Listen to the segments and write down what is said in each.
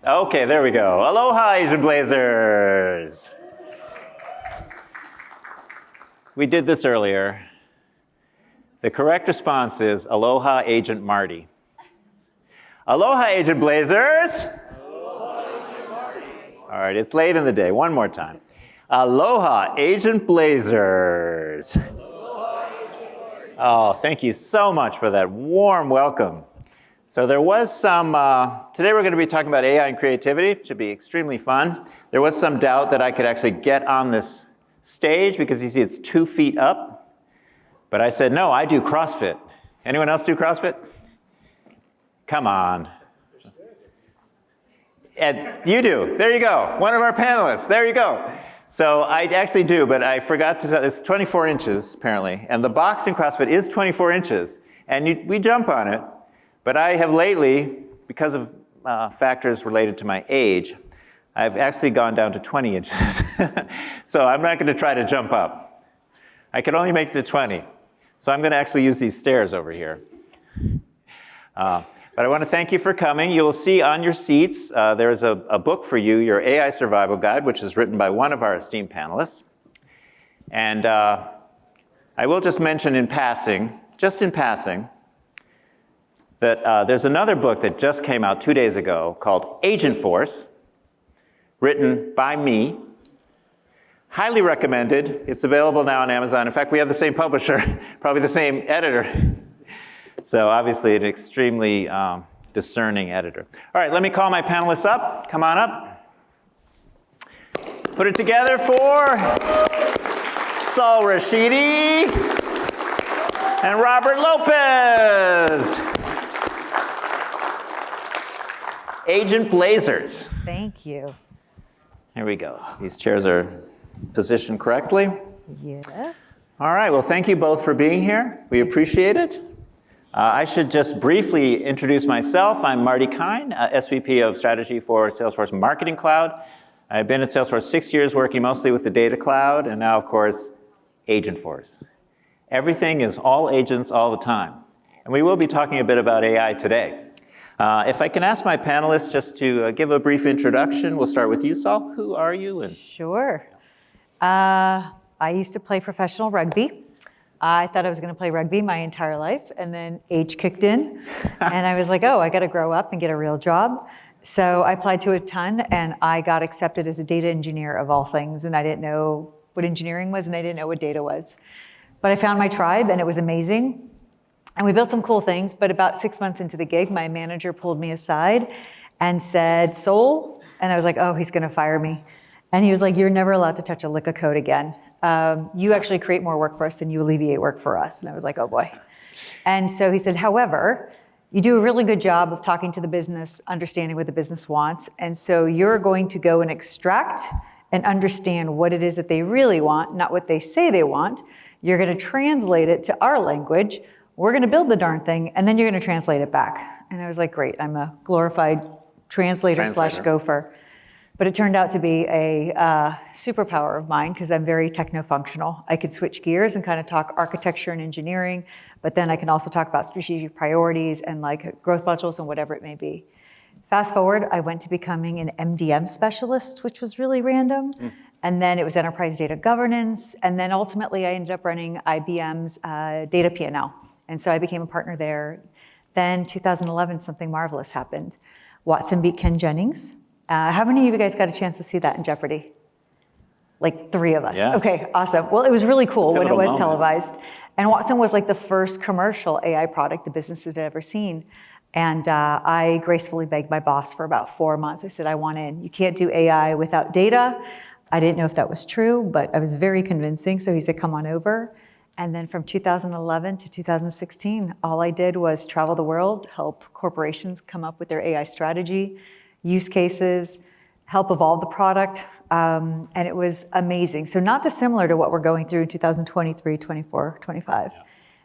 Okay, there we go. Aloha, Asian Blazers. We did this earlier. The correct response is Aloha, Agent Marty. Aloha, Agent Blazers. Aloha, Agent Marty. All right, it's late in the day. One more time. Aloha, Agent Blazers. Aloha, Agent Marty. Oh, thank you so much for that warm welcome. So there was some, today we're going to be talking about AI and creativity. It should be extremely fun. There was some doubt that I could actually get on this stage because you see it's 2 feet up. But I said, no, I do CrossFit. Anyone else do CrossFit? Come on. And you do. There you go. One of our panelists. There you go. So I actually do, but I forgot to tell, it's 24 inches apparently. And the box in CrossFit is 24 inches. And we jump on it. But I have lately, because of factors related to my age, I've actually gone down to 20 inches. So I'm not going to try to jump up. I can only make it to 20. So I'm going to actually use these stairs over here. But I want to thank you for coming. You will see on your seats, there is a book for you, your AI Survival Guide, which is written by one of our esteemed panelists. And I will just mention in passing, that there's another book that just came out 2 days ago called Agent Force, written by me. Highly recommended. It's available now on Amazon. In fact, we have the same publisher, probably the same editor. So obviously an extremely discerning editor. All right, let me call my panelists up. Come on up. Put it together for Saul Rashidi and Robert Lopez. Agent Blazers. Thank you. Here we go. These chairs are positioned correctly. Yes. All right, well, thank you both for being here. We appreciate it. I should just briefly introduce myself. I'm Marty Kine, SVP of Strategy for Salesforce Marketing Cloud. I've been at Salesforce 6 years working mostly with the Data Cloud, and now, of course, Agent Force. Everything is all agents all the time. And we will be talking a bit about AI today. If I can ask my panelists just to give a brief introduction. We'll start with you, Saul. Who are you? Sure. I used to play professional rugby. I thought I was going to play rugby my entire life, and then age kicked in, and I was like, oh, I got to grow up and get a real job. So I applied to a ton, and I got accepted as a data engineer of all things, and I didn't know what engineering was, and I didn't know what data was. But I found my tribe, and it was amazing. And we built some cool things, but about 6 months into the gig, my manager pulled me aside and said, Sol, and I was like, oh, he's going to fire me. And he was like, you're never allowed to touch a lick of code again. You actually create more work for us than you alleviate work for us. And I was like, oh boy. And so he said, however, you do a really good job of talking to the business, understanding what the business wants. And so you're going to go and extract and understand what it is that they really want, not what they say they want. You're going to translate it to our language. We're going to build the darn thing, and then you're going to translate it back. And I was like, great, I'm a glorified translator / gopher. But it turned out to be a superpower of mine because I'm very techno-functional. I could switch gears and kind of talk architecture and engineering, but then I can also talk about strategic priorities and like growth modules and whatever it may be. Fast forward, I went to becoming an MDM specialist, which was really random. And then it was enterprise data governance. And then ultimately I ended up running IBM's data P&L. And so I became a partner there. Then 2011, something marvelous happened. Watson beat Ken Jennings. How many of you guys got a chance to see that in Jeopardy? Like 3 of us. Yeah. Okay, awesome. Well, it was really cool when it was moment. televised. And Watson was like the first commercial AI product the business had ever seen. And I gracefully begged my boss for about 4 months. I said, I want in. You can't do AI without data. I didn't know if that was true, but I was very convincing. So he said, come on over. And then from 2011 to 2016, all I did was travel the world, help corporations come up with their AI strategy, use cases, help evolve the product, and it was amazing. So not dissimilar to what we're going through in 2023, 24, 25. Yeah.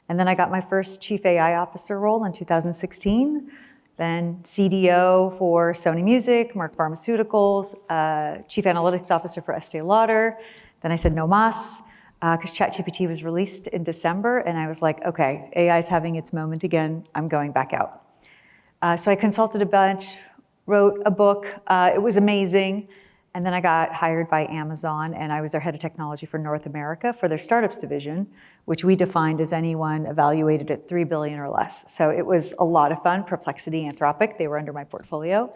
And then I got my first Chief AI Officer role in 2016, then CDO for Sony Music, Merck Pharmaceuticals, Chief Analytics Officer for Estee Lauder. Then I said no mas, because ChatGPT was released in December, and I was like, okay, AI is having its moment again, I'm going back out. So I consulted a bunch, wrote a book. It was amazing. And then I got hired by Amazon, and I was their head of technology for North America for their startups division, which we defined as anyone evaluated at 3 billion or less. So it was a lot of fun. Perplexity, Anthropic, they were under my portfolio.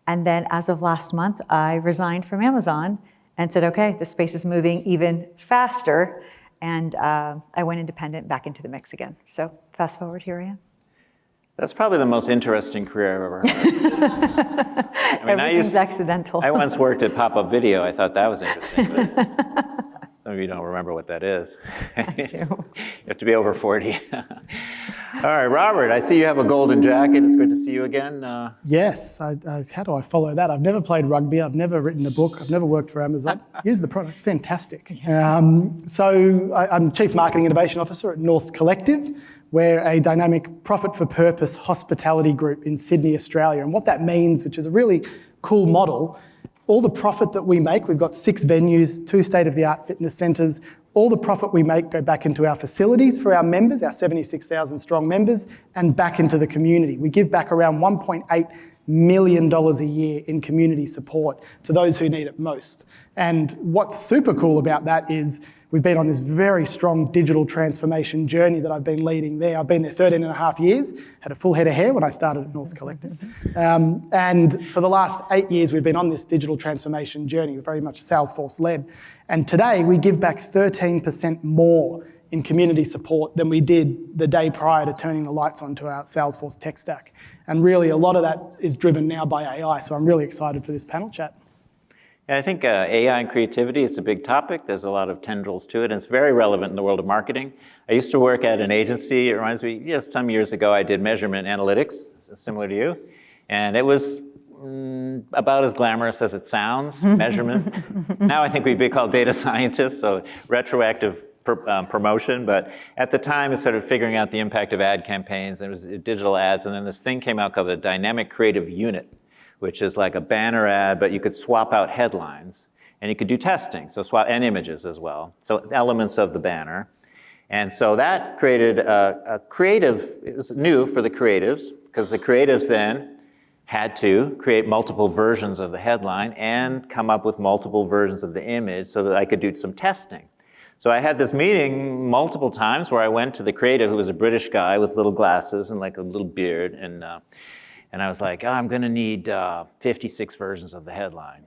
And then as of last month, I resigned from Amazon and said, okay, this space is moving even faster. And I went independent back into the mix again. So fast forward, here I am. That's probably the most interesting career I've ever heard. I mean, Everything's accidental. I once worked at Pop-Up Video. I thought that was interesting. But some of you don't remember what that is. You have to be over 40. All right, Robert, I see you have a golden jacket. It's good to see you again. Yes. How do I follow that? I've never played rugby. I've never written a book. I've never worked for Amazon. Use the product. It's fantastic. So I'm Chief Marketing Innovation Officer at North's Collective. We're a dynamic profit-for-purpose hospitality group in Sydney, Australia. And what that means, which is a really cool model, all the profit that we make, we've got 6 venues, 2 state-of-the-art fitness centres, all the profit we make go back into our facilities for our members, our 76,000 strong members, and back into the community. We give back around $1.8 million a year in community support to those who need it most. And what's super cool about that is we've been on this very strong digital transformation journey that I've been leading there. I've been there 13 and a half years, had a full head of hair when I started at North's Collective. And for the last 8 years, we've been on this digital transformation journey, very much Salesforce-led. And today, we give back 13% more in community support than we did the day prior to turning the lights on to our Salesforce tech stack. And really, a lot of that is driven now by AI, so I'm really excited for this panel chat. Yeah, I think AI and creativity is a big topic. There's a lot of tendrils to it, and it's very relevant in the world of marketing. I used to work at an agency. It reminds me, some years ago, I did measurement analytics, similar to you, and it was about as glamorous as it sounds, measurement. Now I think we'd be called data scientists, so retroactive promotion, but at the time it's sort of figuring out the impact of ad campaigns. There was digital ads, and then this thing came out called a dynamic creative unit, which is like a banner ad, but you could swap out headlines, and you could do testing, so swap, and images as well, so elements of the banner. And so that created a creative, it was new for the creatives, because the creatives then had to create multiple versions of the headline and come up with multiple versions of the image so that I could do some testing. So I had this meeting multiple times where I went to the creative, who was a British guy with little glasses and like a little beard, and I was like, I'm gonna need 56 versions of the headline.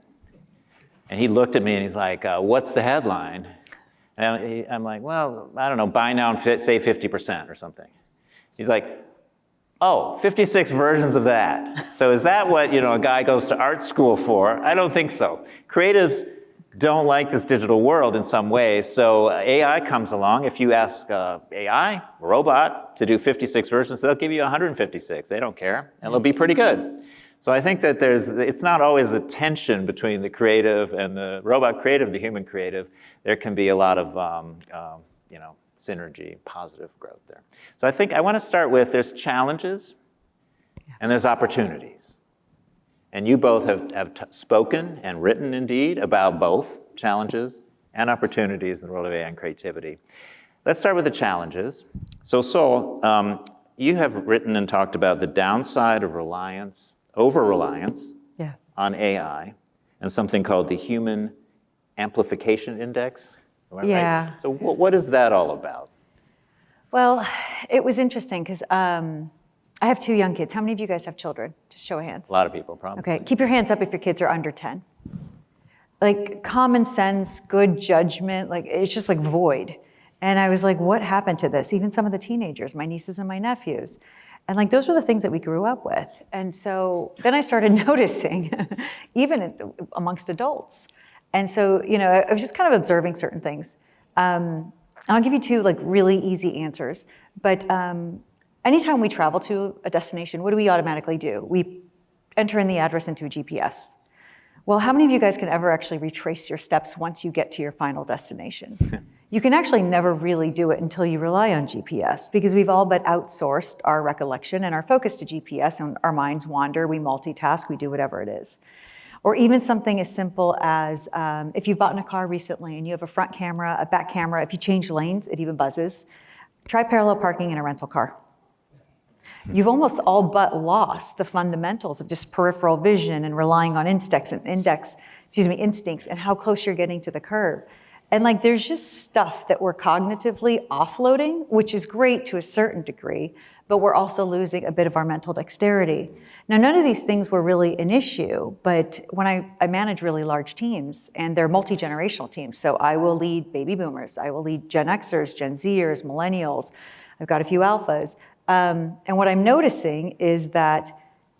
And he looked at me and he's like, what's the headline? And I'm like, well, I don't know, buy now and say 50% or something. He's like, oh, 56 versions of that. So is that what a guy goes to art school for? I don't think so. Creatives don't like this digital world in some ways, so AI comes along. If you ask AI, robot, to do 56 versions, they'll give you 156. They don't care, and it'll be pretty good. So I think that it's not always a tension between the creative and the robot creative, the human creative. There can be a lot of synergy, positive growth there. So I think I want to start with there's challenges and there's opportunities. And you both have spoken and written, indeed, about both challenges and opportunities in the world of AI and creativity. Let's start with the challenges. So Sol, you have written and talked about the downside of reliance, over-reliance on AI, and something called the Human Amplification Index. Am I right? So what is that all about? Well, it was interesting because I have 2 young kids. How many of you guys have children? Just show of hands. A lot of people, probably. Okay, keep your hands up if your kids are under 10. Like common sense, good judgment, like it's just like void. And I was like, what happened to this? Even some of the teenagers, my nieces and my nephews. And like those were the things that we grew up with. And so then I started noticing, even amongst adults. And so, I was just kind of observing certain things. And I'll give you 2 like really easy answers. But anytime we travel to a destination, what do we automatically do? We enter in the address into a GPS. Well, how many of you guys can ever actually retrace your steps once you get to your final destination? You can actually never really do it until you rely on GPS, because we've all but outsourced our recollection and our focus to GPS, and our minds wander, we multitask, we do whatever it is. Or even something as simple as if you've bought in a car recently and you have a front camera, a back camera, if you change lanes, it even buzzes. Try parallel parking in a rental car. you've almost all but lost the fundamentals of just peripheral vision and relying on instincts and how close you're getting to the curb. And like, there's just stuff that we're cognitively offloading, which is great to a certain degree, but we're also losing a bit of our mental dexterity. Now, none of these things were really an issue, but when I manage really large teams, and they're multi-generational teams, so I will lead baby boomers, I will lead Gen Xers, Gen Zers, millennials, I've got a few alphas, and what I'm noticing is that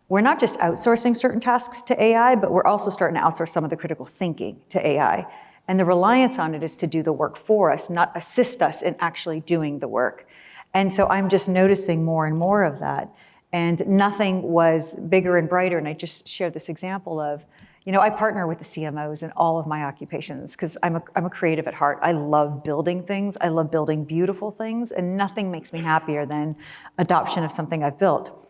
we're not just outsourcing certain tasks to AI, but we're also starting to outsource some of the critical thinking to AI. And the reliance on it is to do the work for us, not assist us in actually doing the work. And so I'm just noticing more and more of that. And nothing was bigger and brighter. And I just shared this example of, I partner with the CMOs in all of my occupations because I'm a creative at heart. I love building things. I love building beautiful things. And nothing makes me happier than adoption of something I've built.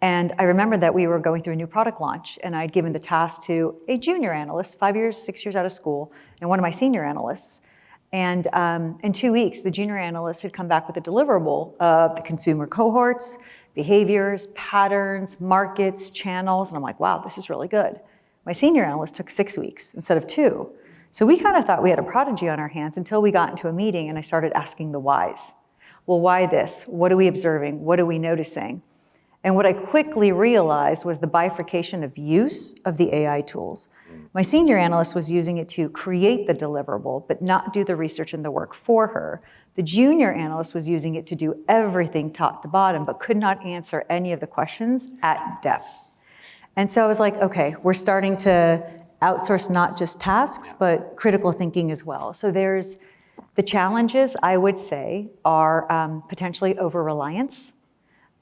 And I remember that we were going through a new product launch, and I'd given the task to a junior analyst, 5 years, 6 years out of school, and one of my senior analysts. And in 2 weeks, the junior analyst had come back with a deliverable of the consumer cohorts, behaviors, patterns, markets, channels, and I'm like, wow, this is really good. My senior analyst took 6 weeks instead of 2. So we kind of thought we had a prodigy on our hands until we got into a meeting and I started asking the whys. Well, why this? What are we observing? What are we noticing? And what I quickly realized was the bifurcation of use of the AI tools. My senior analyst was using it to create the deliverable, but not do the research and the work for her. The junior analyst was using it to do everything top to bottom, but could not answer any of the questions at depth. And so I was like, okay, we're starting to outsource not just tasks, but critical thinking as well. So there's the challenges, I would say, are potentially over-reliance.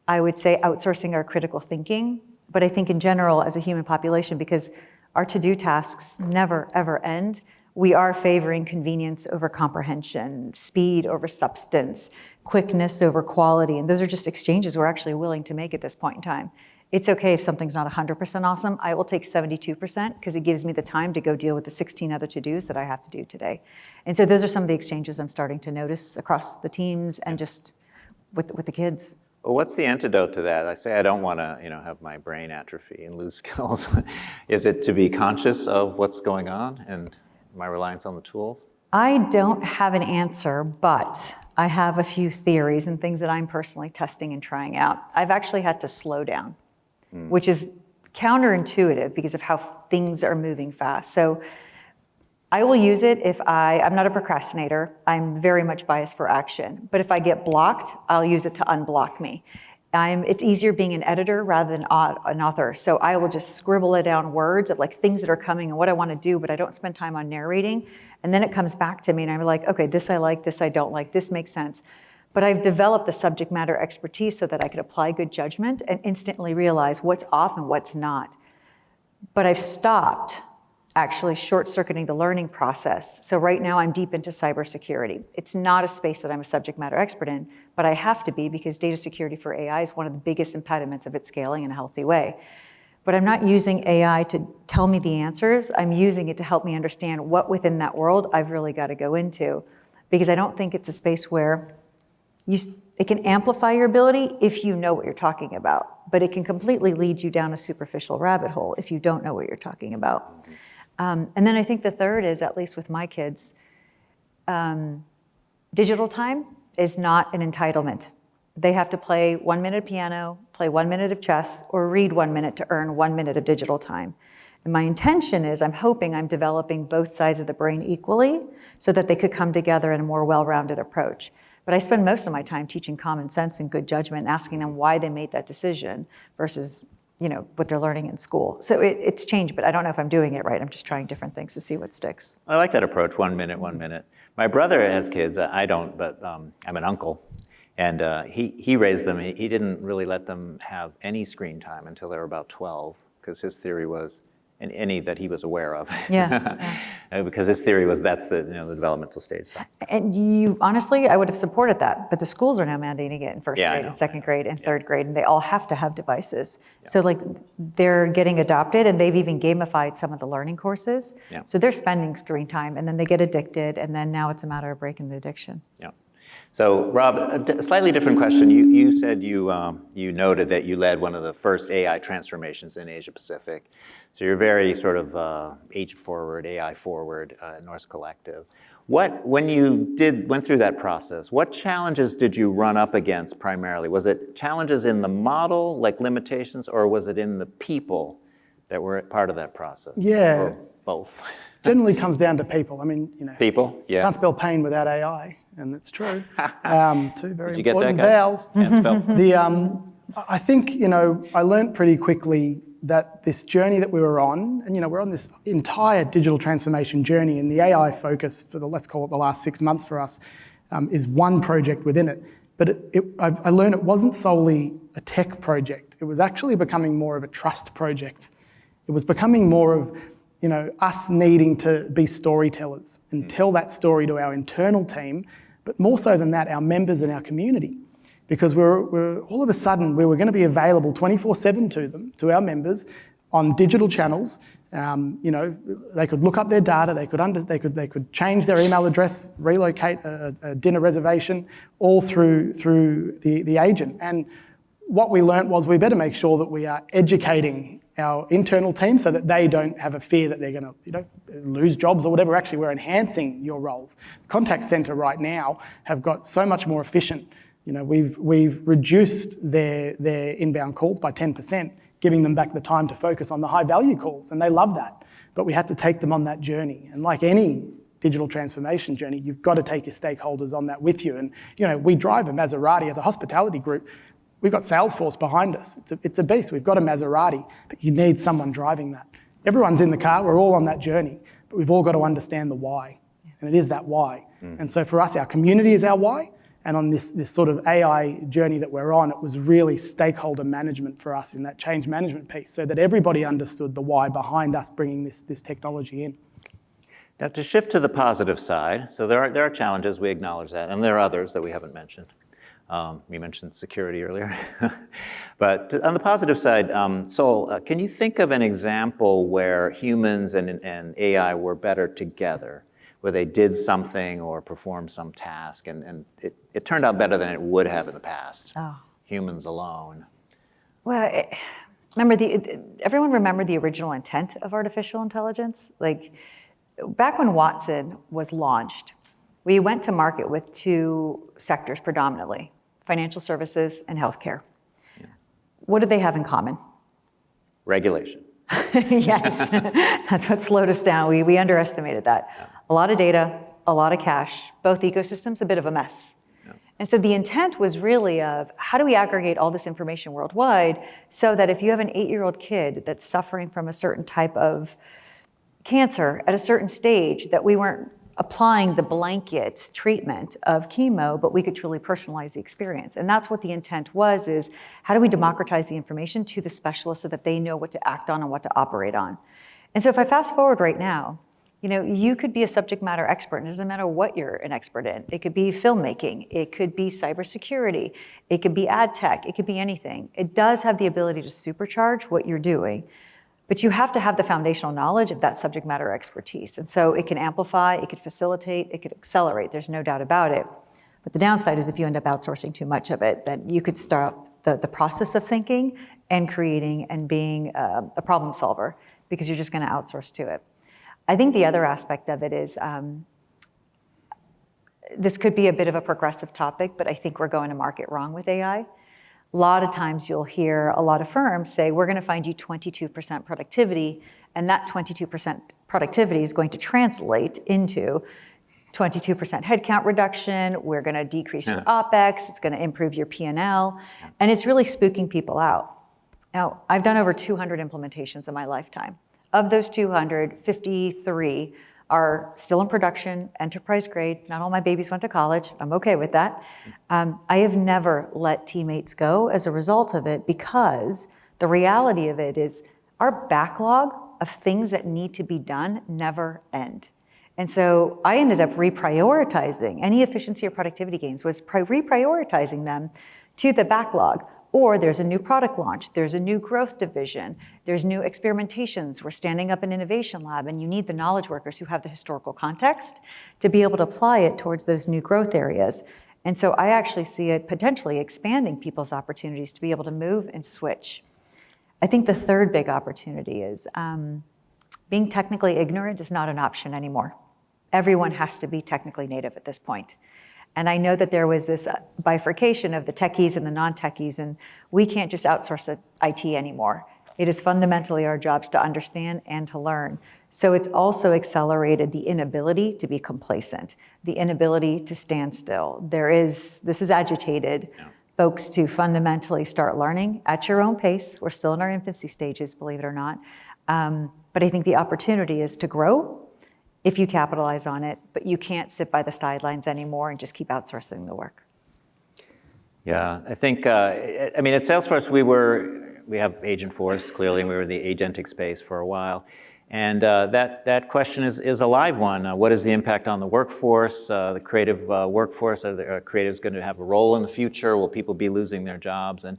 I would say outsourcing our critical thinking, but I think in general as a human population, because our to-do tasks never ever end, we are favoring convenience over comprehension, speed over substance, quickness over quality, and those are just exchanges we're actually willing to make at this point in time. It's okay if something's not 100% awesome. I will take 72% because it gives me the time to go deal with the 16 other to-dos that I have to do today. And so those are some of the exchanges I'm starting to notice across the teams and just with the kids. Well, what's the antidote to that? I say I don't want to, have my brain atrophy and lose skills. Is it to be conscious of what's going on and my reliance on the tools? I don't have an answer, but I have a few theories and things that I'm personally testing and trying out. I've actually had to slow down, which is counterintuitive because of how things are moving fast. So I will use it if I'm not a procrastinator. I'm very much biased for action. But if I get blocked, I'll use it to unblock me. It's easier being an editor rather than an author. So I will just scribble it down words of like things that are coming and what I want to do, but I don't spend time on narrating. And then it comes back to me and I'm like, okay, this I like, this I don't like, this makes sense. But I've developed the subject matter expertise so that I could apply good judgment and instantly realize what's off and what's not. But I've stopped actually short-circuiting the learning process. So right now I'm deep into cybersecurity. It's not a space that I'm a subject matter expert in, but I have to be because data security for AI is one of the biggest impediments of its scaling in a healthy way. But I'm not using AI to tell me the answers. I'm using it to help me understand what within that world I've really got to go into, because I don't think it's a space where it can amplify your ability if you know what you're talking about, but it can completely lead you down a superficial rabbit hole if you don't know what you're talking about. And then I think the third is, at least with my kids, digital time is not an entitlement. They have to play 1 minute of piano, play 1 minute of chess, or read 1 minute to earn 1 minute of digital time. And my intention is I'm hoping I'm developing both sides of the brain equally so that they could come together in a more well-rounded approach. But I spend most of my time teaching common sense and good judgment and asking them why they made that decision versus what they're learning in school. So it's changed, but I don't know if I'm doing it right. I'm just trying different things to see what sticks. I like that approach, 1 minute, 1 minute. My brother has kids, I don't, but I'm an uncle. And he raised them, he didn't really let them have any screen time until they were about 12, because his theory was, and any that he was aware of. Yeah. Because his theory was that's the the developmental stage. So. And honestly, I would have supported that, but the schools are now mandating it in first grade and second grade and third grade, and they all have to have devices. Yeah. So they're getting adopted, and they've even gamified some of the learning courses. Yeah. So they're spending screen time, and then they get addicted, and then now it's a matter of breaking the addiction. Yeah. So, Rob, a slightly different question. You said you noted that you led one of the first AI transformations in Asia Pacific. So you're very sort of agent forward, AI forward, Norse Collective. When you went through that process, what challenges did you run up against primarily? Was it challenges in the model, like limitations, or was it in the people that were part of that process? Yeah. Or both? Generally comes down to people. I mean, People, yeah. Can't spell pain without AI, and it's true. Two very Did you get important that, guys? vowels. Can't spell. I think, I learned pretty quickly that this journey that we were on, and we're on this entire digital transformation journey, and the AI focus for let's call it the last 6 months for us, is one project within it. But I learned it wasn't solely a tech project. It was actually becoming more of a trust project. It was becoming more of us needing to be storytellers and tell that story to our internal team, but more so than that, our members and our community. Because we're all of a sudden, we were going to be available 24/7 to them, to our members, on digital channels. They could look up their data, they could change their email address, relocate a dinner reservation, all through the agent. And what we learnt was we better make sure that we are educating our internal team so that they don't have a fear that they're going to lose jobs or whatever. Actually, we're enhancing your roles. Contact centre right now have got so much more efficient. We've reduced their inbound calls by 10%, giving them back the time to focus on the high value calls, and they love that. But we had to take them on that journey. And like any digital transformation journey, you've got to take your stakeholders on that with you. And we drive a Maserati as a hospitality group. We've got Salesforce behind us. It's a beast. We've got a Maserati, but you need someone driving that. Everyone's in the car. We're all on that journey, but we've all got to understand the why, and it is that why. And so for us, our community is our why, and on this sort of AI journey that we're on, it was really stakeholder management for us in that change management piece, so that everybody understood the why behind us bringing this technology in. Now, to shift to the positive side, so there are challenges, we acknowledge that, and there are others that we haven't mentioned. You mentioned security earlier. But on the positive side, Sol, can you think of an example where humans and AI were better together, where they did something or performed some task, and it turned out better than it would have in the past? Humans alone. Well, everyone remember the original intent of artificial intelligence? Like, back when Watson was launched, we went to market with two sectors predominantly: financial services and healthcare. Yeah. What do they have in common? Regulation. Yes, that's what slowed us down. We underestimated that. Yeah. A lot of data, a lot of cash, both ecosystems, a bit of a mess. Yeah. And so the intent was really of, how do we aggregate all this information worldwide so that if you have an 8-year-old kid that's suffering from a certain type of cancer at a certain stage, that we weren't applying the blanket treatment of chemo, but we could truly personalize the experience. And that's what the intent was, is how do we democratize the information to the specialists so that they know what to act on and what to operate on. And so if I fast forward right now, you could be a subject matter expert, and it doesn't matter what you're an expert in. It could be filmmaking, it could be cybersecurity, it could be ad tech, it could be anything. It does have the ability to supercharge what you're doing, but you have to have the foundational knowledge of that subject matter expertise. And so it can amplify, it could facilitate, it could accelerate, there's no doubt about it. But the downside is if you end up outsourcing too much of it, then you could stop the process of thinking and creating and being a problem solver, because you're just gonna outsource to it. I think the other aspect of it is, this could be a bit of a progressive topic, but I think we're going to market wrong with AI. A lot of times you'll hear a lot of firms say, we're gonna find you 22% productivity, and that 22% productivity is going to translate into 22% headcount reduction, we're gonna decrease your OpEx, it's gonna improve your P&L, and it's really spooking people out. Now, I've done over 200 implementations in my lifetime. Of those 200, 53 are still in production, enterprise grade. Not all my babies went to college. I'm okay with that. I have never let teammates go as a result of it, because the reality of it is our backlog of things that need to be done never end. And so I ended up reprioritizing any efficiency or productivity gains, was reprioritizing them to the backlog. Or there's a new product launch, there's a new growth division, there's new experimentations, we're standing up an innovation lab, and you need the knowledge workers who have the historical context to be able to apply it towards those new growth areas. And so I actually see it potentially expanding people's opportunities to be able to move and switch. I think the third big opportunity is being technically ignorant is not an option anymore. Everyone has to be technically native at this point. And I know that there was this bifurcation of the techies and the non-techies, and we can't just outsource IT anymore. It is fundamentally our jobs to understand and to learn. So it's also accelerated the inability to be complacent, the inability to stand still. This is agitated folks to fundamentally start learning at your own pace. We're still in our infancy stages, believe it or not. But I think the opportunity is to grow if you capitalize on it, but you can't sit by the sidelines anymore and just keep outsourcing the work. Yeah, I think, at Salesforce, we have Agentforce, clearly, and we were in the agentic space for a while. And that question is a live one. What is the impact on the workforce, the creative workforce? Are creatives going to have a role in the future? Will people be losing their jobs? And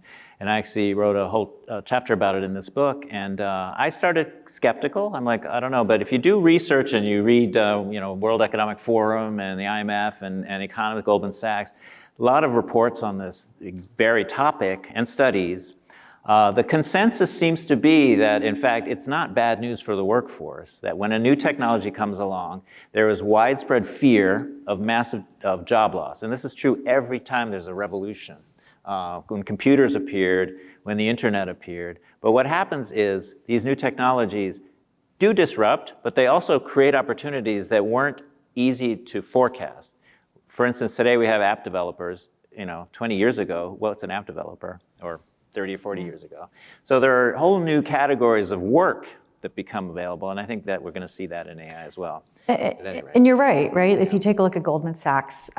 I actually wrote a whole chapter about it in this book. And I started skeptical. I'm like, I don't know. But if you do research and you read, World Economic Forum and the IMF and economists, Goldman Sachs, a lot of reports on this very topic and studies. The consensus seems to be that, in fact, it's not bad news for the workforce, that when a new technology comes along, there is widespread fear of massive job loss. And this is true every time there's a revolution. When computers appeared, when the internet appeared. But what happens is these new technologies do disrupt, but they also create opportunities that weren't easy to forecast. For instance, today we have app developers. 20 years ago, what's an app developer? Or 30 or 40 years ago. So there are whole new categories of work that become available, and I think that we're going to see that in AI as well. And you're right? If you take a look at Goldman Sachs,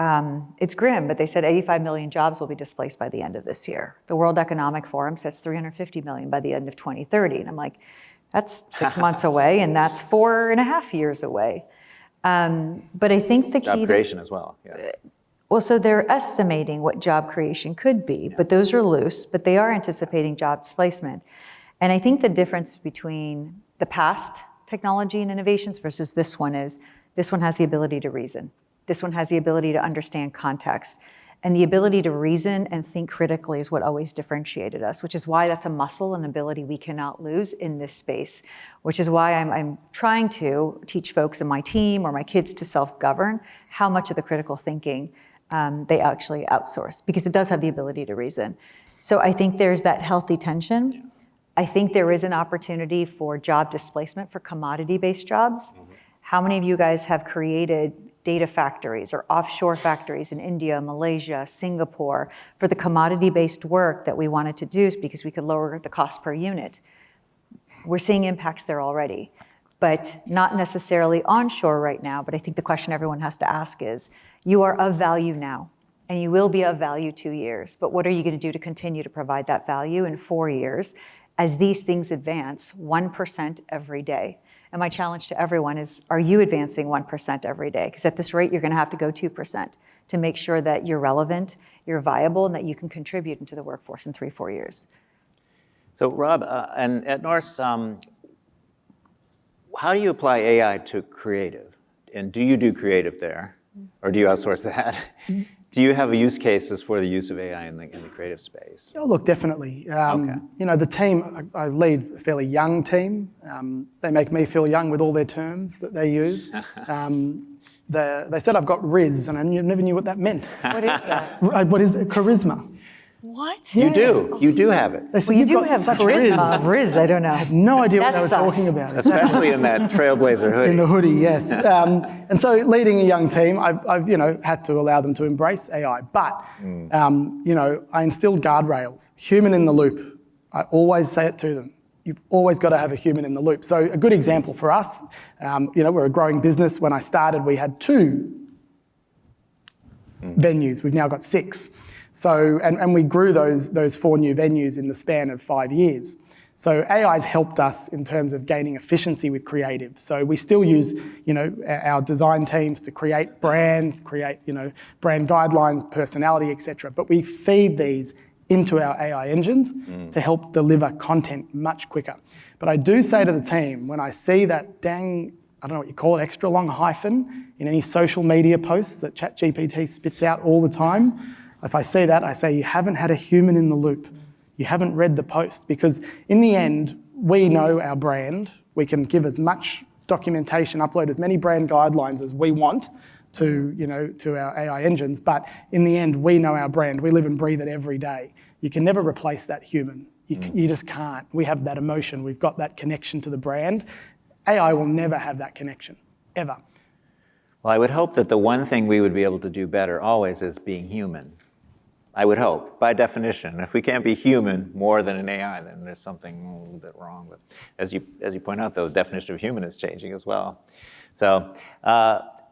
it's grim, but they said 85 million jobs will be displaced by the end of this year. The World Economic Forum says 350 million by the end of 2030. And I'm like, that's 6 months away, and that's 4.5 years away. But I think the key job creation as well. Yeah. Well, so they're estimating what job creation could be, but those are loose, but they are anticipating job displacement. And I think the difference between the past technology and innovations versus this one is, this one has the ability to reason. This one has the ability to understand context. And the ability to reason and think critically is what always differentiated us, which is why that's a muscle and ability we cannot lose in this space, which is why I'm trying to teach folks in my team or my kids to self-govern how much of the critical thinking they actually outsource, because it does have the ability to reason. So I think there's that healthy tension. I think there is an opportunity for job displacement for commodity-based jobs. How many of you guys have created data factories or offshore factories in India, Malaysia, Singapore for the commodity-based work that we wanted to do because we could lower the cost per unit? We're seeing impacts there already, but not necessarily onshore right now. But I think the question everyone has to ask is, you are of value now, and you will be of value 2 years. But what are you going to do to continue to provide that value in 4 years as these things advance 1% every day? And my challenge to everyone is, are you advancing 1% every day? Because at this rate, you're going to have to go 2% to make sure that you're relevant, you're viable, and that you can contribute into the workforce in 3-4 years. So Rob, and at Norse, how do you apply AI to creative? And do you do creative there? Or do you outsource that? Do you have use cases for the use of AI in the creative space? Oh, look, definitely. Okay. The team, I lead a fairly young team. They make me feel young with all their terms that they use. They said I've got Riz, and I never knew what that meant. What is that? What is it? Charisma. What? You do. You do have it. They said, Well, you "You've do got have such charisma. Riz, I don't know. I had no idea what they were That's us. talking about. Especially in that Trailblazer hoodie. In the hoodie, yes. And so leading a young team, I've had to allow them to embrace AI. But, I instilled guardrails, human in the loop. I always say it to them. You've always got to have a human in the loop. So a good example for us, we're a growing business. When I started, we had 2 venues. We've now got 6. So, and we grew those 4 new venues in the span of 5 years. So AI's helped us in terms of gaining efficiency with creative. So we still use, our design teams to create brands, create, brand guidelines, personality, etc. But we feed these into our AI engines to help deliver content much quicker. But I do say to the team, when I see that dang I don't know what you call it, extra long hyphen in any social media posts that ChatGPT spits out all the time. If I see that, I say, you haven't had a human in the loop. You haven't read the post, because in the end, we know our brand. We can give as much documentation, upload as many brand guidelines as we want to our AI engines, but in the end, we know our brand. We live and breathe it every day. You can never replace that human. You just can't. We have that emotion. We've got that connection to the brand. AI will never have that connection, ever. Well, I would hope that the one thing we would be able to do better always is being human. I would hope, by definition. If we can't be human more than an AI, then there's something a little bit wrong. But as you point out, though, the definition of human is changing as well. So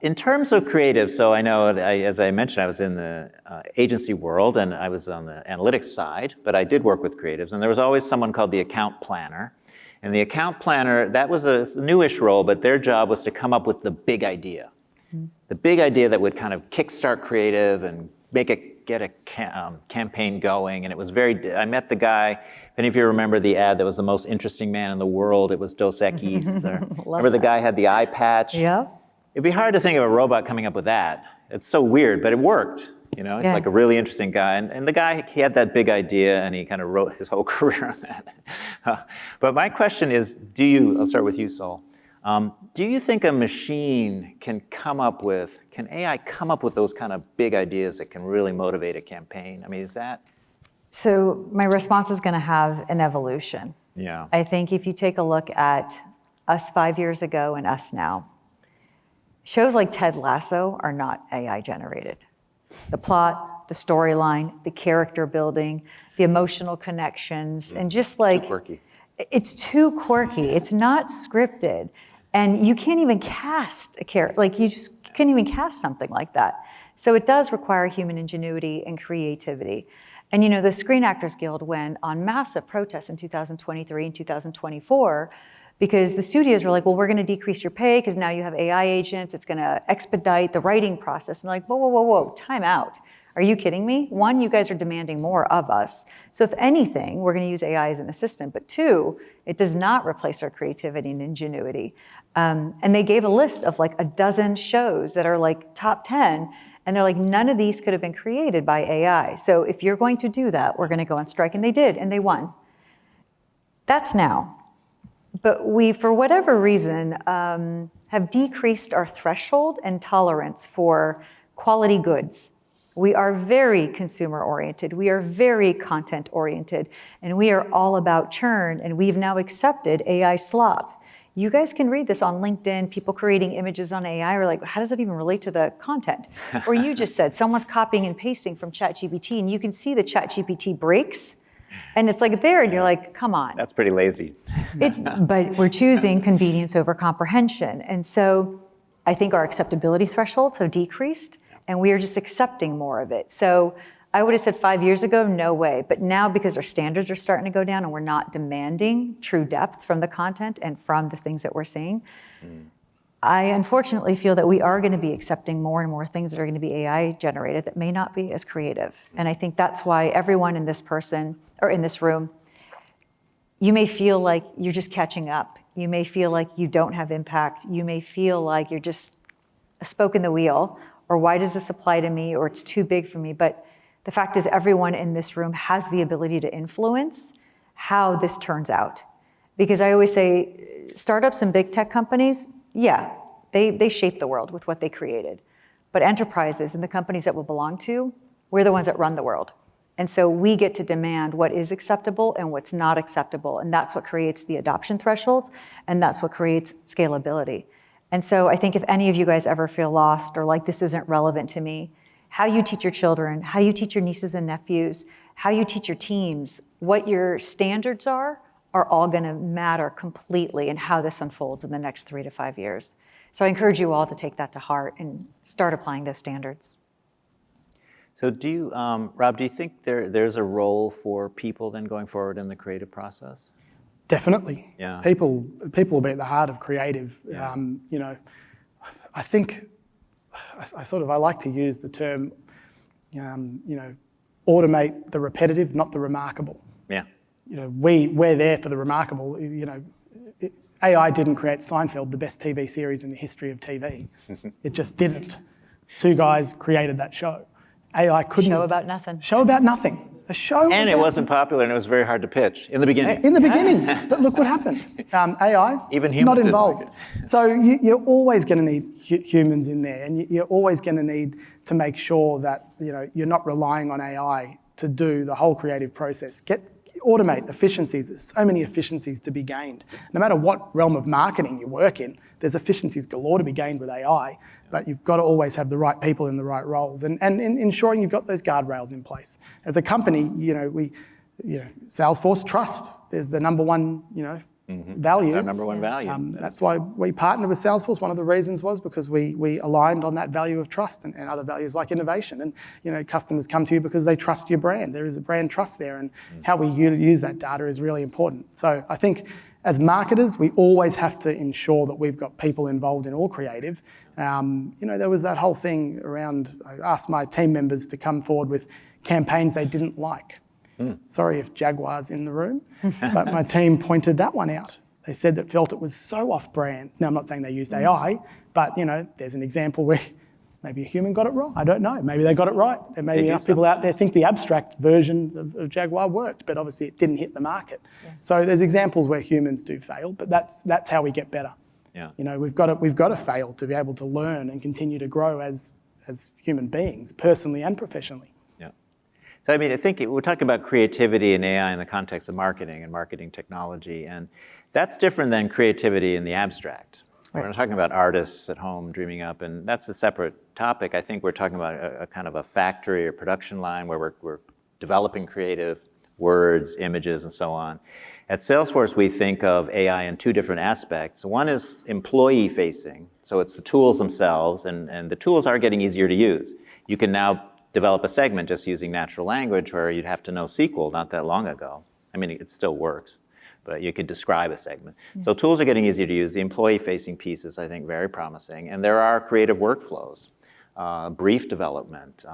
in terms of creative, so I know, as I mentioned, I was in the agency world, and I was on the analytics side, but I did work with creatives, and there was always someone called the account planner. And the account planner, that was a newish role, but their job was to come up with the big idea. The big idea that would kind of kickstart creative and get a campaign going. And it was I met the guy, if any of you remember the ad that was the most interesting man in the world, it was Dos Equis. Remember the guy had the eye patch? Yeah. It'd be hard to think of a robot coming up with that. It's so weird, but it worked. He's like a really interesting guy. And the guy, he had that big idea, and he kind of wrote his whole career on that. But my question is, I'll start with you, Sol. Do you think a machine can AI come up with those kind of big ideas that can really motivate a campaign? I mean, is that? So my response is going to have an evolution. Yeah. I think if you take a look at us 5 years ago and us now, shows like Ted Lasso are not AI generated. The plot, the storyline, the character building, the emotional connections, and just like... Too quirky. It's too quirky. It's not scripted. And you can't even cast a character. Like, you just can't even cast something like that. So it does require human ingenuity and creativity. And the Screen Actors Guild went on massive protests in 2023 and 2024 because the studios were like, well, we're going to decrease your pay because now you have AI agents. It's going to expedite the writing process. And they're like, whoa, time out. Are you kidding me? One, you guys are demanding more of us. So if anything, we're going to use AI as an assistant. But two, it does not replace our creativity and ingenuity. And they gave a list of like a dozen shows that are like top 10. And they're like, none of these could have been created by AI. So if you're going to do that, we're going to go on strike. And they did, and they won. That's now. But we, for whatever reason, have decreased our threshold and tolerance for quality goods. We are very consumer-oriented. We are very content-oriented. And we are all about churn. And we've now accepted AI slop. You guys can read this on LinkedIn, people creating images on AI are like, how does that even relate to the content? Or you just said, someone's copying and pasting from ChatGPT, and you can see the ChatGPT breaks, and it's like there, and you're like, come on. That's pretty lazy. But we're choosing convenience over comprehension. And so I think our acceptability thresholds have decreased, and we are just accepting more of it. So I would have said 5 years ago, no way. But now, because our standards are starting to go down and we're not demanding true depth from the content and from the things that we're seeing, I unfortunately feel that we are going to be accepting more and more things that are going to be AI generated that may not be as creative. And I think that's why everyone in this room, you may feel like you're just catching up. You may feel like you don't have impact. You may feel like you're just a spoke in the wheel, or why does this apply to me, or it's too big for me. But the fact is, everyone in this room has the ability to influence how this turns out. Because I always say, startups and big tech companies, yeah, they shape the world with what they created. But enterprises and the companies that will belong to, we're the ones that run the world. And so we get to demand what is acceptable and what's not acceptable. And that's what creates the adoption thresholds, and that's what creates scalability. And so I think if any of you guys ever feel lost or like this isn't relevant to me, how you teach your children, how you teach your nieces and nephews, how you teach your teams, what your standards are all going to matter completely in how this unfolds in the next 3 to 5 years. So I encourage you all to take that to heart and start applying those standards. So do you, Rob, do you think there's a role for people then going forward in the creative process? Definitely. Yeah. People will be at the heart of creative. Yeah. I think I like to use the term, automate the repetitive, not the remarkable. Yeah. We're there for the remarkable. AI didn't create Seinfeld, the best TV series in the history of TV. It just didn't. Two guys created that show. AI couldn't. Show about nothing. Show about nothing. A show. And it about wasn't popular, and it was very hard to pitch in the beginning. in the beginning. But look what happened. AI, Even humans not didn't involved. like So you're always going to need humans in there, and you're always going to need to make sure that you're not relying on AI to do the whole creative process. Automate efficiencies. There's so many efficiencies to be gained. No matter what realm of marketing you work in, there's efficiencies galore to be gained with AI, but you've got to always have the right people in the right roles and in ensuring you've got those guardrails in place. As a company, Salesforce trust is the number one, value. It's our number one value. That's why we partnered with Salesforce. One of the reasons was because we aligned on that value of trust and other values like innovation. And customers come to you because they trust your brand. There is a brand trust there, and how we use that data is really important. So I think as marketers, we always have to ensure that we've got people involved in all creative. There was that whole thing around, I asked my team members to come forward with campaigns they didn't like. Sorry if Jaguar's in the room, but my team pointed that one out. They said that felt it was so off-brand. Now, I'm not saying they used AI, but there's an example where maybe a human got it wrong. I don't know. Maybe they got it right. There may be enough people out there think the abstract version of Jaguar worked, but obviously it didn't hit the market. Yeah. So there's examples where humans do fail, but that's how we get better. Yeah. We've got to fail to be able to learn and continue to grow as human beings, personally and professionally. So I think we're talking about creativity and AI in the context of marketing and marketing technology, and that's different than creativity in the abstract. Right. We're not talking about artists at home dreaming up, and that's a separate topic. I think we're talking about a kind of a factory or production line where we're developing creative words, images, and so on. At Salesforce, we think of AI in two different aspects. One is employee-facing, so it's the tools themselves, and the tools are getting easier to use. You can now develop a segment just using natural language where you'd have to know SQL not that long ago. It still works, but you could describe a segment. Yeah. So tools are getting easier to use. The employee-facing piece is, I think, very promising. And there are creative workflows, brief development,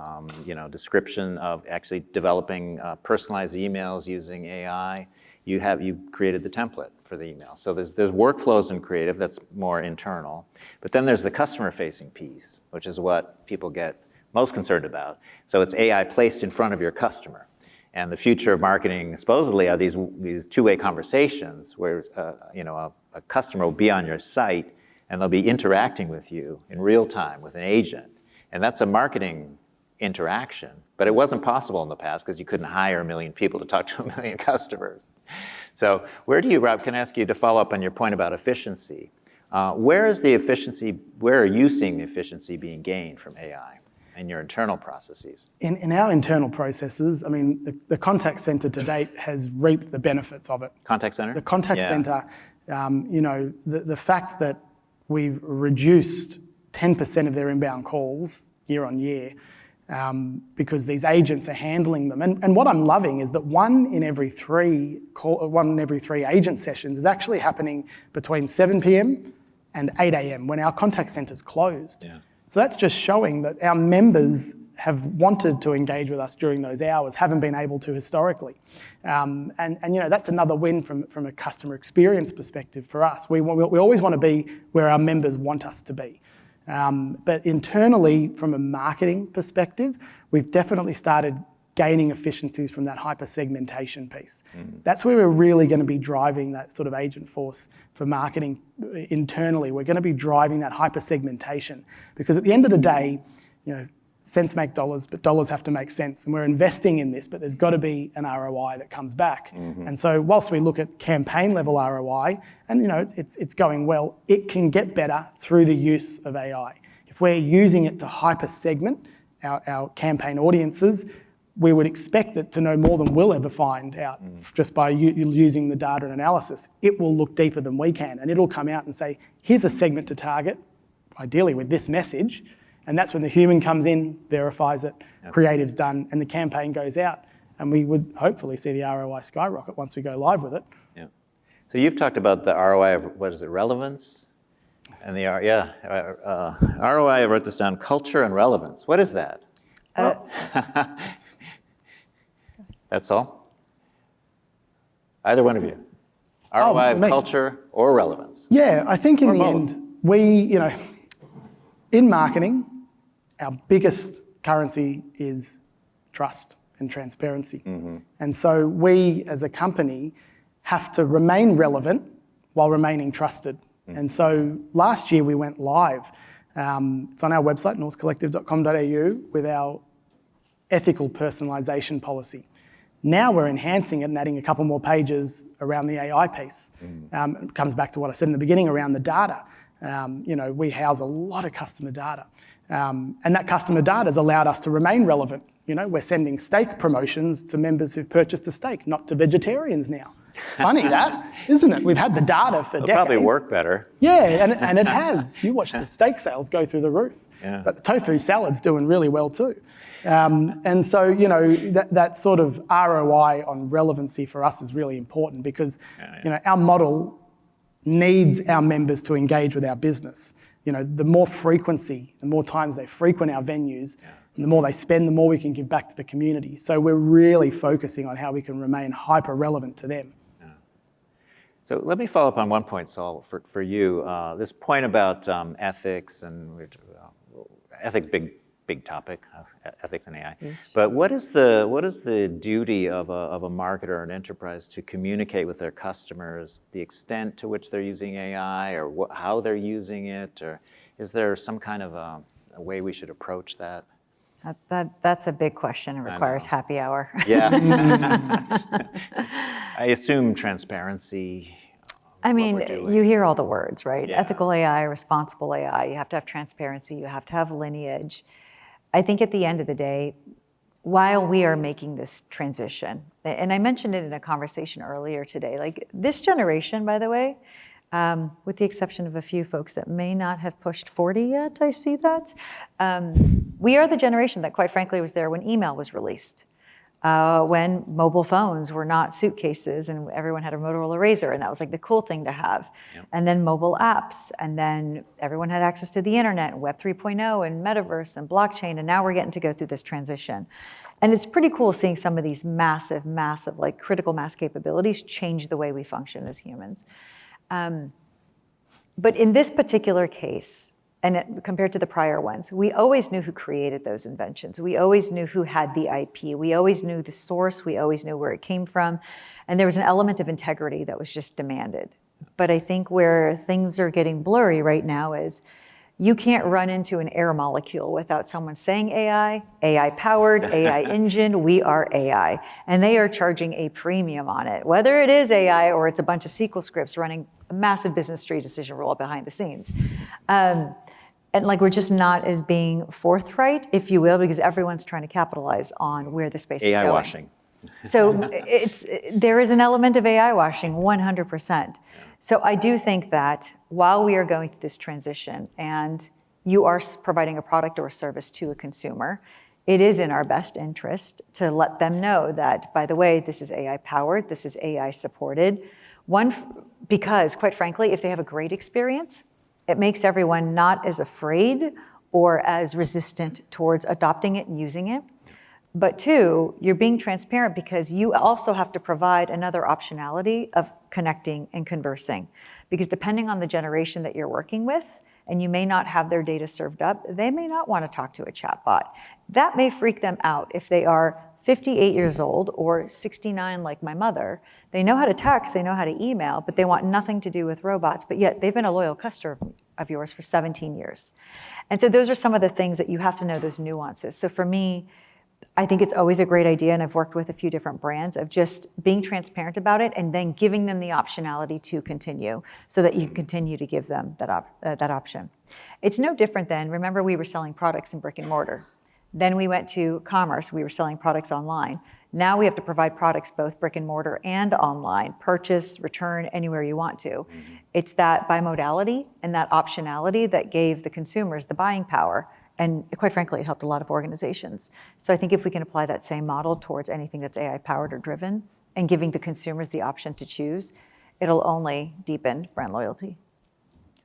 description of actually developing personalized emails using AI. You created the template for the email. So there's workflows in creative that's more internal. But then there's the customer-facing piece, which is what people get most concerned about. So it's AI placed in front of your customer. And the future of marketing supposedly are these two-way conversations where a customer will be on your site and they'll be interacting with you in real time with an agent. And that's a marketing interaction. But it wasn't possible in the past because you couldn't hire 1 million people to talk to 1 million customers. So Rob, can I ask you to follow up on your point about efficiency? Where are you seeing the efficiency being gained from AI? In your internal processes? In our internal processes, the contact center to date has reaped the benefits of it. Contact center? The contact center, the fact that we've reduced 10% of their inbound calls year on year because these agents are handling them. And what I'm loving is that one in every three agent sessions is actually happening between 7 p.m. and 8 a.m. when our contact center's closed. Yeah. So that's just showing that our members have wanted to engage with us during those hours, haven't been able to historically. And that's another win from a customer experience perspective for us. We always want to be where our members want us to be. But internally, from a marketing perspective, we've definitely started gaining efficiencies from that hyper-segmentation piece. That's where we're really going to be driving that sort of agent force for marketing internally. We're going to be driving that hyper-segmentation because at the end of the day, cents make dollars, but dollars have to make sense. And we're investing in this, but there's got to be an ROI that comes back. And so whilst we look at campaign level ROI, and it's going well, it can get better through the use of AI. If we're using it to hyper-segment our campaign audiences, we would expect it to know more than we'll ever find out just by using the data and analysis. It will look deeper than we can, and it'll come out and say, here's a segment to target, ideally with this message, and that's when the human comes in, verifies it, creative's done, and the campaign goes out. And we would hopefully see the ROI skyrocket once we go live with it. Yeah. So you've talked about the ROI of, relevance? And the ROI, I wrote this down, culture and relevance. What is that? That's all? Either one of you. ROI of me. culture or relevance? Yeah, I think in the both. end, in marketing, our biggest currency is trust and transparency. And so we as a company have to remain relevant while remaining trusted. And so last year we went live. It's on our website, norsecollective.com.au, with our ethical personalisation policy. Now we're enhancing it and adding a couple more pages around the AI piece. It comes back to what I said in the beginning around the data. We house a lot of customer data. And that customer data has allowed us to remain relevant. We're sending steak promotions to members who've purchased a steak, not to vegetarians now. Funny that, isn't it? We've had the data for decades. Probably work better. Yeah, and it has. You watch the steak sales go through the roof. Yeah. But the tofu salad's doing really well too. And so, that sort of ROI on relevancy for us is really important because, our model needs our members to engage with our business. The more frequency, the more times they frequent our venues, and the more they spend, the more we can give back to the community. So we're really focusing on how we can remain hyper relevant to them. So let me follow up on one point, Saul, for you. This point about ethics and big topic, ethics and AI. But what is the duty of a marketer or an enterprise to communicate with their customers, the extent to which they're using AI, or how they're using it, or is there some kind of a way we should approach that? That's a big question. It requires happy hour. Yeah. I assume transparency. I mean, you hear all the words, right? Yeah. Ethical AI, responsible AI. You have to have transparency. You have to have lineage. I think at the end of the day, while we are making this transition, and I mentioned it in a conversation earlier today, like this generation, by the way, with the exception of a few folks that may not have pushed 40 yet, I see that. We are the generation that, quite frankly, was there when email was released, when mobile phones were not suitcases and everyone had a Motorola Razr, and that was like the cool thing to have. Yep. And then mobile apps, and then everyone had access to the internet, and Web 3.0, and metaverse, and blockchain, and now we're getting to go through this transition. And it's pretty cool seeing some of these massive, like critical mass capabilities change the way we function as humans. But in this particular case, and compared to the prior ones, we always knew who created those inventions. We always knew who had the IP. We always knew the source. We always knew where it came from. And there was an element of integrity that was just demanded. But I think where things are getting blurry right now is you can't run into an air molecule without someone saying AI powered, AI engine, we are AI. And they are charging a premium on it, whether it is AI or it's a bunch of SQL scripts running a massive business tree decision rule behind the scenes. And like we're just not as being forthright, if you will, because everyone's trying to capitalize on where the space is going. AI washing. So there is an element of AI washing, 100%. So I do think that while we are going through this transition and you are providing a product or a service to a consumer, it is in our best interest to let them know that, by the way, this is AI powered, this is AI supported. Because quite frankly, if they have a great experience, it makes everyone not as afraid or as resistant towards adopting it and using it. But two, you're being transparent because you also have to provide another optionality of connecting and conversing. Because depending on the generation that you're working with, and you may not have their data served up, they may not want to talk to a chatbot. That may freak them out if they are 58 years old or 69 like my mother. They know how to text, they know how to email, but they want nothing to do with robots, but yet they've been a loyal customer of yours for 17 years. And so those are some of the things that you have to know, those nuances. So for me, I think it's always a great idea, and I've worked with a few different brands, of just being transparent about it and then giving them the optionality to continue so that you can continue to give them that option. It's no different than, remember we were selling products in brick and mortar. Then we went to commerce, we were selling products online. Now we have to provide products both brick and mortar and online, purchase, return, anywhere you want to. Mm-hmm. It's that bimodality and that optionality that gave the consumers the buying power. And quite frankly, it helped a lot of organizations. So I think if we can apply that same model towards anything that's AI powered or driven and giving the consumers the option to choose, it'll only deepen brand loyalty.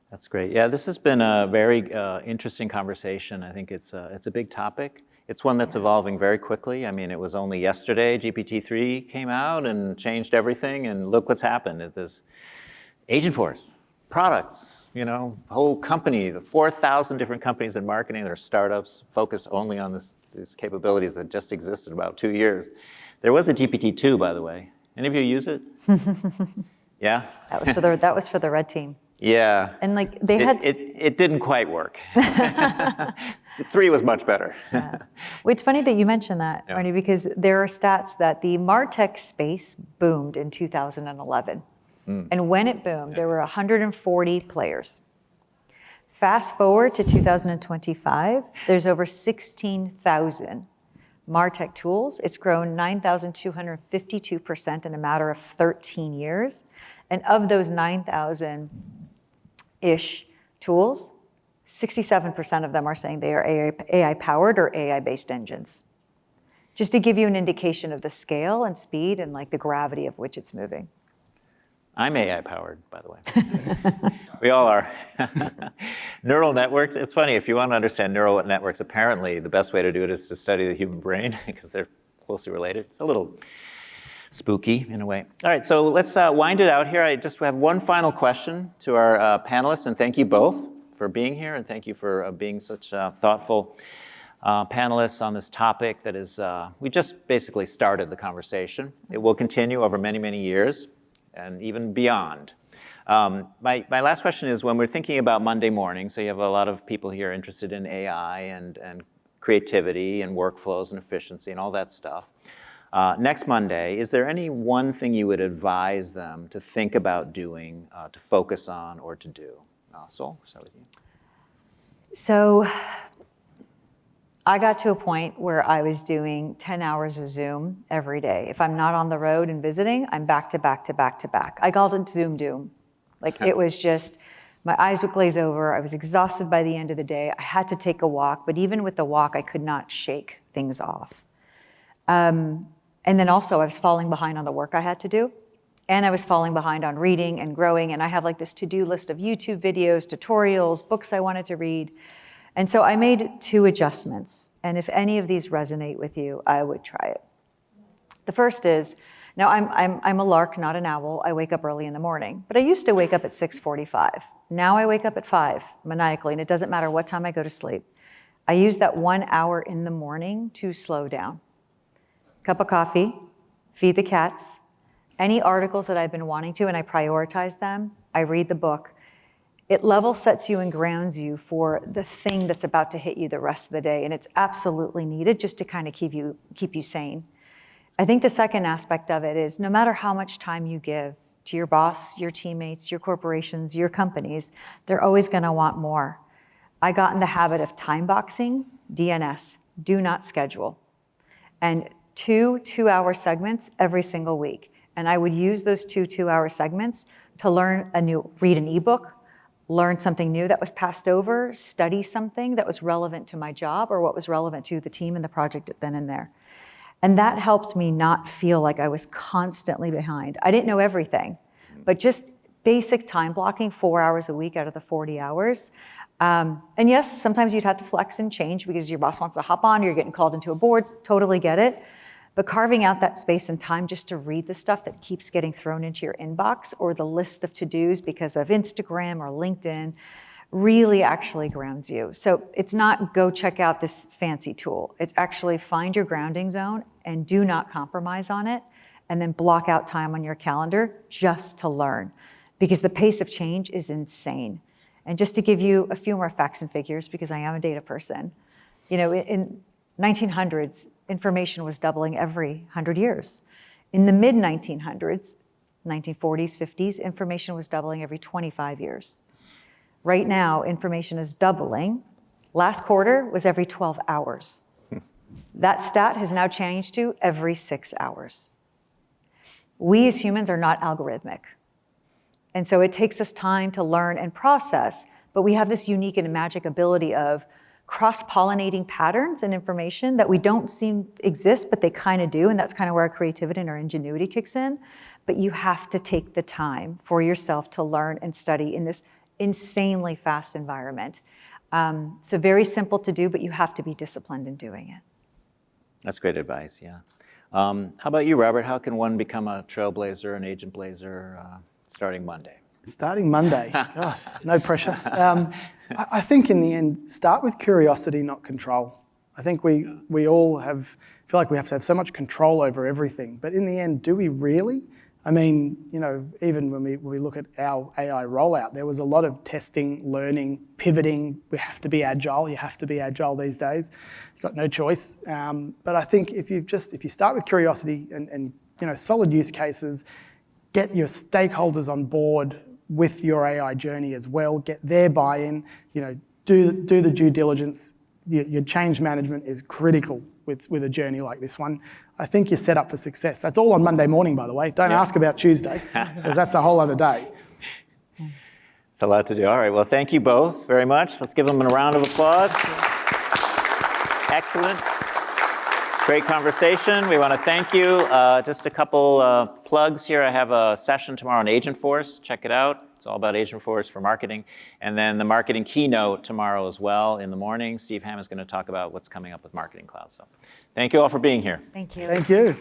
That's great. Yeah, this has been a very interesting conversation. I think it's a big topic. It's one that's evolving very quickly. I mean, it was only yesterday GPT-3 came out and changed everything, and look what's happened. There's Agentforce, products, whole company, the 4,000 different companies in marketing that are startups focused only on these capabilities that just existed about 2 years. There was a GPT-2, by the way. Any of you use it? Yeah? That was for the red team. Yeah. And like they had... It didn't quite work. 3 was much better. Well, it's funny that you mentioned that, Yeah. Arnie, because there are stats that the MarTech space boomed in 2011. And when it boomed, there were 140 players. Fast forward to 2025, there's over 16,000 MarTech tools. It's grown 9,252% in a matter of 13 years. And of those 9,000-ish tools, 67% of them are saying they are AI-powered or AI-based engines. Just to give you an indication of the scale and speed and like the gravity of which it's moving. I'm AI-powered, by the way. We all are. Neural networks, it's funny, if you want to understand neural networks, apparently the best way to do it is to study the human brain because they're closely related. It's a little spooky in a way. All right, so let's wind it out here. I just have one final question to our panelists, and thank you both for being here, and thank you for being such thoughtful panelists on this topic that is, we just basically started the conversation. It will continue over many, many years and even beyond. My last question is, when we're thinking about Monday morning, so you have a lot of people here interested in AI and creativity and workflows and efficiency and all that stuff. Next Monday, is there any one thing you would advise them to think about doing, to focus on, or to do? Sol, start with you. So I got to a point where I was doing 10 hours of Zoom every day. If I'm not on the road and visiting, I'm back to back to back to back. I called it Zoom doom. Like it was just, my eyes would glaze over. I was exhausted by the end of the day. I had to take a walk, but even with the walk, I could not shake things off. And then also I was falling behind on the work I had to do. And I was falling behind on reading and growing. And I have like this to-do list of YouTube videos, tutorials, books I wanted to read. And so I made 2 adjustments. And if any of these resonate with you, I would try it. The first is, now I'm a lark, not an owl. I wake up early in the morning. But I used to wake up at 6:45. Now I wake up at 5, maniacally, and it doesn't matter what time I go to sleep. I use that 1 hour in the morning to slow down. Cup of coffee, feed the cats, any articles that I've been wanting to, and I prioritize them. I read the book. It level sets you and grounds you for the thing that's about to hit you the rest of the day, and it's absolutely needed just to kind of keep you sane. I think the second aspect of it is no matter how much time you give to your boss, your teammates, your corporations, your companies, they're always going to want more. I got in the habit of time boxing, DNS, do not schedule, and 2 2-hour segments every single week. And I would use those 2 2-hour segments to read an ebook, learn something new that was passed over, study something that was relevant to my job or what was relevant to the team and the project then and there. And that helped me not feel like I was constantly behind. I didn't know everything, but just basic time blocking, 4 hours a week out of the 40 hours. And yes, sometimes you'd have to flex and change because your boss wants to hop on, you're getting called into a board, totally get it. But carving out that space and time just to read the stuff that keeps getting thrown into your inbox or the list of to-dos because of Instagram or LinkedIn really actually grounds you. So it's not go check out this fancy tool. It's actually find your grounding zone and do not compromise on it, and then block out time on your calendar just to learn, because the pace of change is insane. And just to give you a few more facts and figures, because I am a data person, in 1900s, information was doubling every 100 years. In the mid-1900s, 1940s, 50s, information was doubling every 25 years. Right now, information is doubling. Last quarter was every 12 hours. That stat has now changed to every 6 hours. We as humans are not algorithmic. And so it takes us time to learn and process, but we have this unique and magic ability of cross-pollinating patterns and information that we don't seem exist, but they kind of do, and that's kind of where our creativity and our ingenuity kicks in. But you have to take the time for yourself to learn and study in this insanely fast environment. So very simple to do, but you have to be disciplined in doing it. That's great advice, yeah. How about you, Robert? How can one become a trailblazer, an agent blazer, starting Monday? Starting Monday, gosh, no pressure. I think in the end, start with curiosity, not control. I think we all feel like we have to have so much control over everything, but in the end, do we really? I mean, even when we look at our AI rollout, there was a lot of testing, learning, pivoting. We have to be agile. You have to be agile these days. You've got no choice. But I think if you start with curiosity and solid use cases, get your stakeholders on board with your AI journey as well. Get their buy-in. Do the due diligence. Your change management is critical with a journey like this one. I think you're set up for success. That's all on Monday morning, by the way. Don't ask about Tuesday, because that's a whole other day. It's a lot to do. All right, well, thank you both very much. Let's give them a round of applause. Excellent. Great conversation. We want to thank you. Just a couple plugs here. I have a session tomorrow on Agentforce. Check it out. It's all about Agentforce for marketing. And then the marketing keynote tomorrow as well in the morning. Steve Hamm is going to talk about what's coming up with Marketing Cloud. So thank you all for being here. Thank you. Thank you.